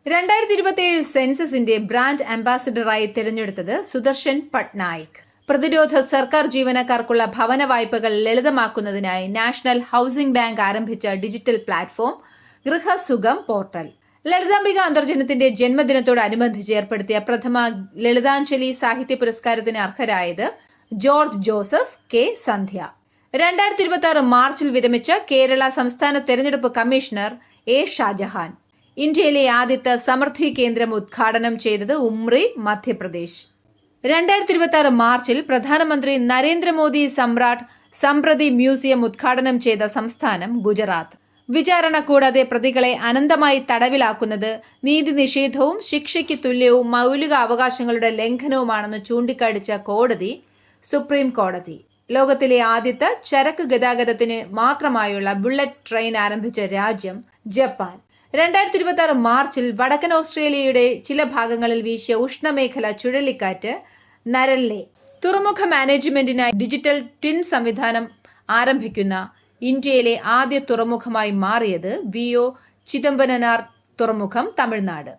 2027 സെൻസസിന്റെ ബ്രാൻഡ് അംബാസിഡറായി തിരഞ്ഞെടുത്തത് സുദർശൻ പട്നായിക്. പ്രതിരോധ സർക്കാർ ജീവനക്കാർക്കുള്ള ഭവന വായ്പകൾ ലളിതമാക്കുന്നതിനായി നാഷണൽ ഹൌസിംഗ് ബാങ്ക് ആരംഭിച്ച ഡിജിറ്റൽ പ്ലാറ്റ്ഫോം ഗൃഹസുഖം പോർട്ടൽ. ലളിതാംബിക അന്തർജനത്തിന്റെ ജന്മദിനത്തോടനുബന്ധിച്ച് ഏർപ്പെടുത്തിയ പ്രഥമ ലളിതാഞ്ജലി സാഹിത്യ പുരസ്കാരത്തിന് അർഹരായത് ജോർജ് ജോസഫ്, കെ സന്ധ്യ. 2026 മാർച്ചിൽ വിരമിച്ച കേരള സംസ്ഥാന തെരഞ്ഞെടുപ്പ് കമ്മീഷണർ എ ഷാജഹാൻ. ഇന്ത്യയിലെ ആദ്യത്തെ സമൃദ്ധി കേന്ദ്രം ഉദ്ഘാടനം ചെയ്തത് ഉമ്രി, മധ്യപ്രദേശ്. 2026 മാർച്ചിൽ പ്രധാനമന്ത്രി നരേന്ദ്രമോദി സമ്രാട്ട് സമ്പ്രതി മ്യൂസിയം ഉദ്ഘാടനം ചെയ്ത സംസ്ഥാനം ഗുജറാത്ത്. വിചാരണ കൂടാതെ പ്രതികളെ അനന്തമായി തടവിലാക്കുന്നത് നീതി നിഷേധവും ശിക്ഷയ്ക്ക് തുല്യവും മൗലിക അവകാശങ്ങളുടെ ലംഘനവുമാണെന്ന് ചൂണ്ടിക്കാണിച്ച കോടതി സുപ്രീം കോടതി. ലോകത്തിലെ ആദ്യത്തെ ചരക്ക് ഗതാഗതത്തിന് മാത്രമായുള്ള ബുള്ളറ്റ് ട്രെയിൻ ആരംഭിച്ച രാജ്യം ജപ്പാൻ. 2026 മാർച്ചിൽ വടക്കൻ ഓസ്ട്രേലിയയുടെ ചില ഭാഗങ്ങളിൽ വീശിയ ഉഷ്ണമേഖല ചുഴലിക്കാറ്റ് നരല്ലെ. തുറമുഖ മാനേജ്മെന്റിനായി ഡിജിറ്റൽ ട്വിൻ സംവിധാനം ആരംഭിക്കുന്ന ഇന്ത്യയിലെ ആദ്യ തുറമുഖമായി മാറിയത് VO ചിദംബരനാർ തുറമുഖം, തമിഴ്നാട്.